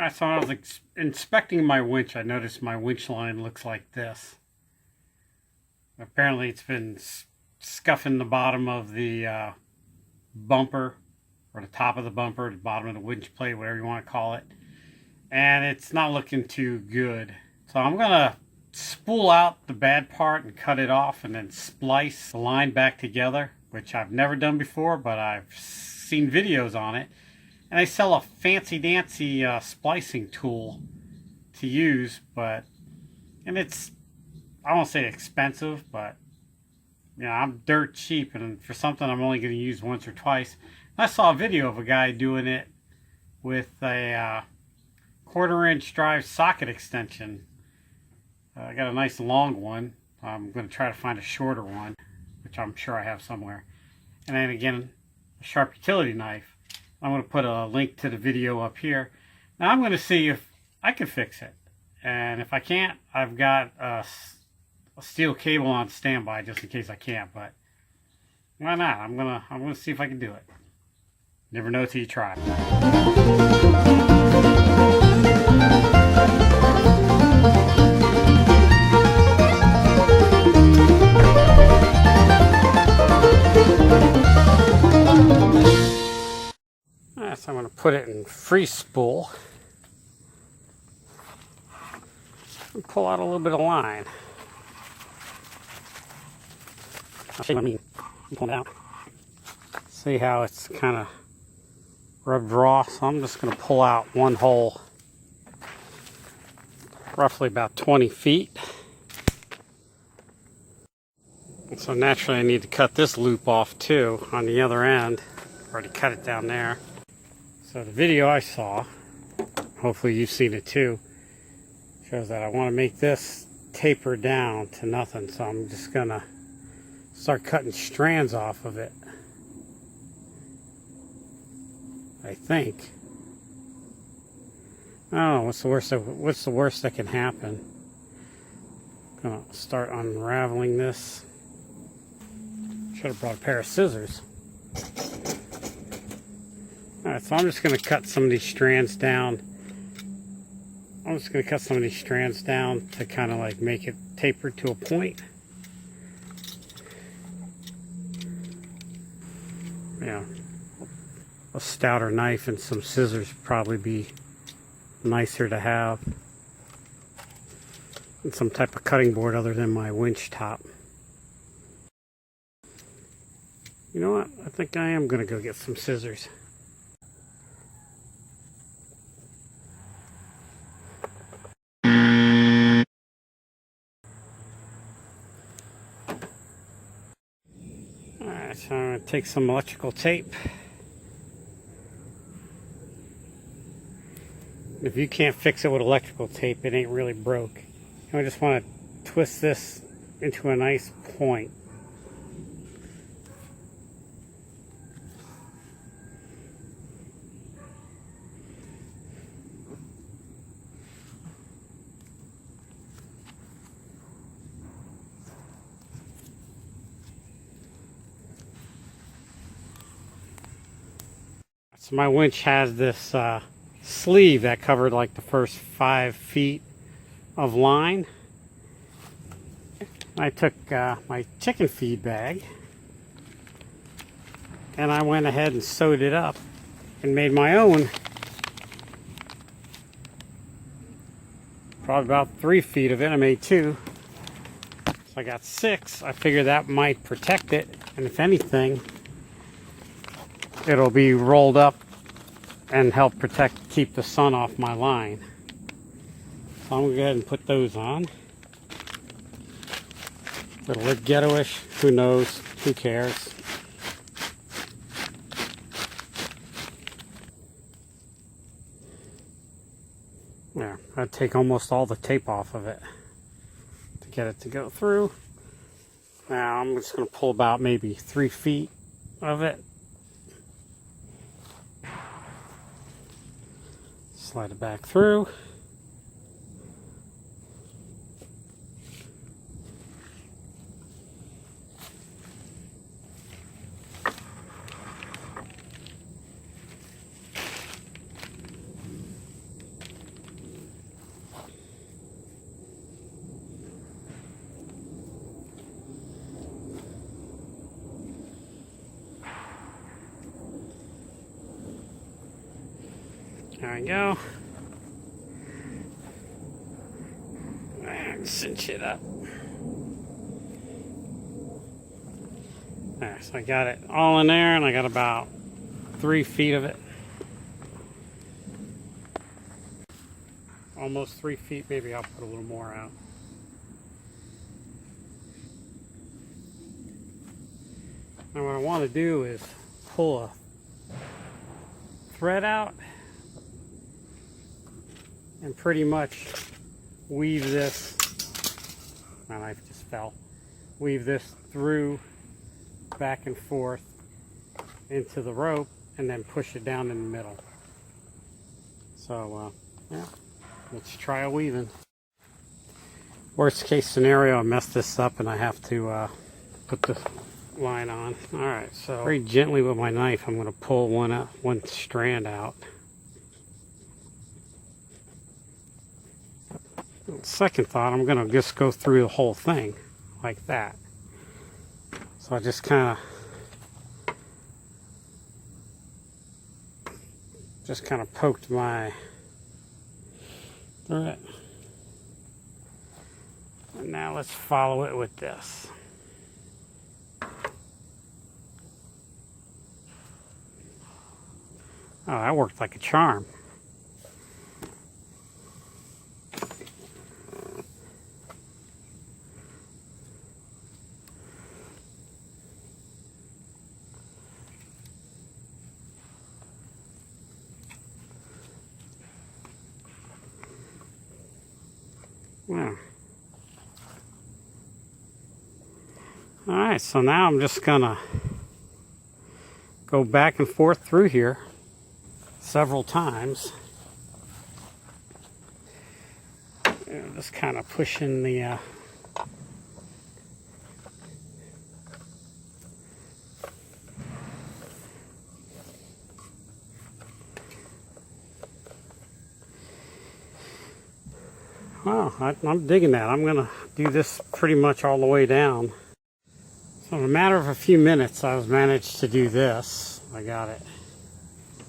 Alright, so when I was inspecting my winch, I noticed my winch line looks like this. Apparently it's been scuffing the bottom of the bumper, or the top of the bumper, the bottom of the winch plate, whatever you want to call it. And it's not looking too good. So I'm going to spool out the bad part and cut it off and then splice the line back together, which I've never done before, but I've seen videos on it. And they sell a fancy-dancy splicing tool to use, and it's, I won't say expensive, but you know, I'm dirt cheap, and for something I'm only going to use once or twice. I saw a video of a guy doing it with a 1/4-inch drive socket extension. I got a nice long one. I'm going to try to find a shorter one, which I'm sure I have somewhere. And then again, a sharp utility knife. I'm going to put a link to the video up here. Now I'm going to see if I can fix it. And if I can't, I've got a steel cable on standby just in case I can't. But why not? I'm gonna see if I can do it. Never know till you try. So I'm going to put it in free spool and pull out a little bit of line. I'll show you what I mean. Pull it out. See how it's kind of rubbed raw. So I'm just going to pull out one hole, roughly about 20 feet. And so naturally I need to cut this loop off too on the other end. Already cut it down there. So the video I saw, hopefully you've seen it too, shows that I want to make this taper down to nothing. So I'm just going to start cutting strands off of it. I think. I don't know, what's the worst that can happen? I'm going to start unraveling this. Should have brought a pair of scissors. Alright, so I'm just going to cut some of these strands down. I'm just going to cut some of these strands down to kind of like make it taper to a point. Yeah, a stouter knife and some scissors would probably be nicer to have. And some type of cutting board other than my winch top. You know what? I think I am going to go get some scissors. Alright, so I'm going to take some electrical tape. If you can't fix it with electrical tape, it ain't really broke. And I just want to twist this into a nice point. So my winch has this sleeve that covered like the first 5 feet of line. I took my chicken feed bag and I went ahead and sewed it up and made my own, probably about 3 feet of it. I made 2, so I got 6. I figured that might protect it, and if anything, it'll be rolled up and help keep the sun off my line. So I'm going to go ahead and put those on. A little bit ghetto-ish, who knows, who cares. Yeah, I'd take almost all the tape off of it to get it to go through. Now I'm just going to pull about maybe 3 feet of it. Slide it back through. There we go. And cinch it up. There, so I got it all in there, and I got about 3 feet of it. Almost 3 feet, maybe I'll put a little more out. Now what I want to do is pull a thread out and pretty much weave this, my knife just fell, weave this through, back and forth into the rope, and then push it down in the middle. So yeah, let's try a weaving. Worst case scenario, I mess this up and I have to put the line on. Alright, so very gently with my knife I'm going to pull one strand out. Second thought, I'm going to just go through the whole thing like that. So I just kind of poked my thread. And now let's follow it with this. Oh, that worked like a charm. Wow. Alright, so now I'm just gonna go back and forth through here several times. And just kind of pushing the wow, I'm digging that. I'm gonna do this pretty much all the way down. So in a matter of a few minutes I've managed to do this. I got it.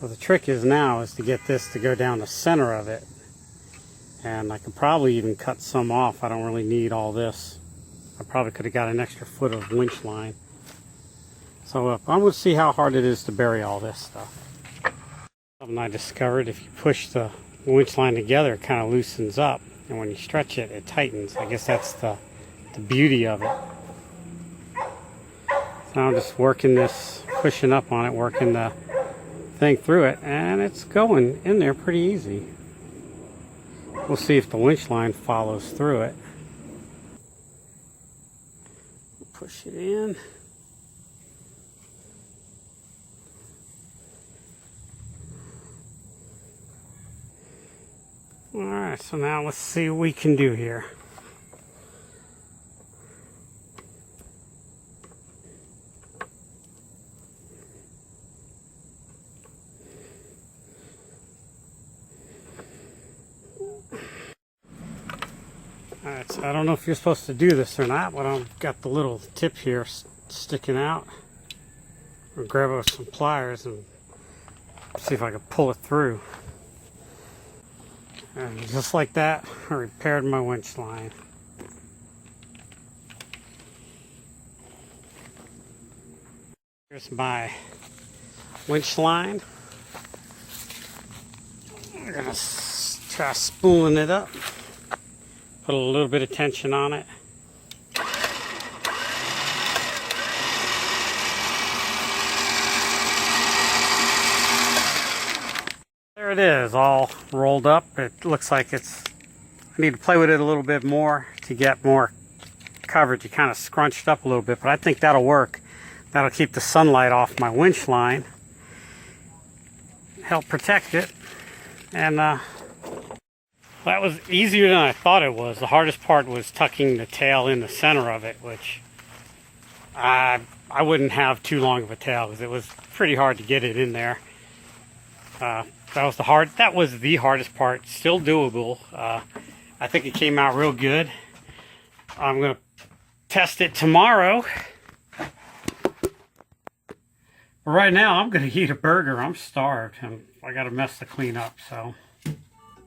Well, the trick is to get this to go down the center of it, and I could probably even cut some off. I don't really need all this. I probably could have got an extra foot of winch line. So I'm going to see how hard it is to bury all this stuff. Something I discovered, if you push the winch line together, it kind of loosens up, and when you stretch it, it tightens. I guess that's the beauty of it. So I'm just working this, pushing up on it, working the thing through it, and it's going in there pretty easy. We'll see if the winch line follows through it. Push it in. Alright, so now let's see what we can do here. Alright, so I don't know if you're supposed to do this or not, but I've got the little tip here sticking out. I'll grab it with some pliers and see if I can pull it through. And just like that, I repaired my winch line. Here's my winch line. I'm going to try spooling it up. Put a little bit of tension on it. There it is, all rolled up. It looks like I need to play with it a little bit more to get more coverage. You kind of scrunched up a little bit, but I think that'll work. That'll keep the sunlight off my winch line, help protect it, and that was easier than I thought it was. The hardest part was tucking the tail in the center of it, which I wouldn't have too long of a tail because it was pretty hard to get it in there. That was the hardest part. Still doable. I think it came out real good. I'm gonna test it tomorrow. But right now, I'm gonna eat a burger. I'm starved. I got a mess to clean up, so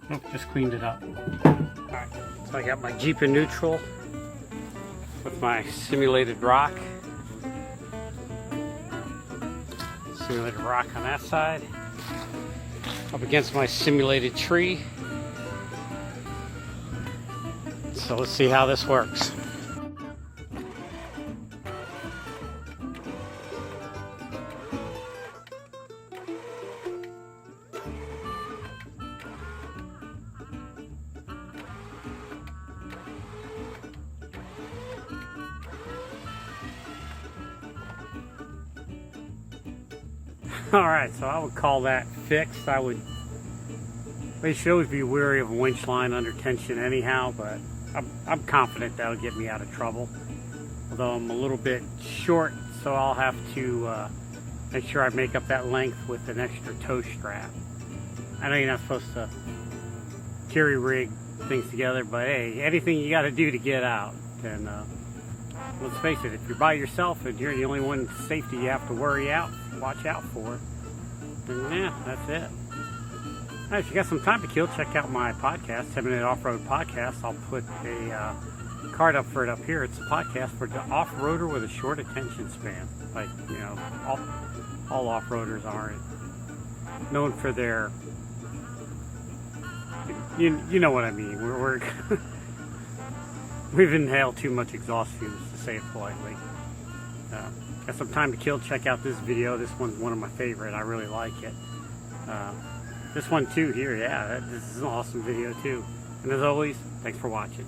nope, just cleaned it up. Alright, so I got my Jeep in neutral with my simulated rock. Simulated rock on that side. Up against my simulated tree. So let's see how this works. Alright, so I would call that fixed. We should always be wary of a winch line under tension anyhow, but I'm confident that'll get me out of trouble. Although I'm a little bit short, so I'll have to make sure I make up that length with an extra tow strap. I know you're not supposed to jerry rig things together, but hey, anything you got to do to get out. And let's face it, if you're by yourself and you're the only one safety you have to watch out for, then yeah, that's it. Alright, if you got some time to kill, check out my podcast, 7-Minute Off-Road Podcast. I'll put a card up for it up here. It's a podcast for the off-roader with a short attention span. Like, you know, all off-roaders aren't known for their, you know what I mean. We've inhaled too much exhaust fumes, to say it politely. Got some time to kill, check out this video. This one's one of my favorite. I really like it. This one too here, yeah, this is an awesome video too. And as always, thanks for watching.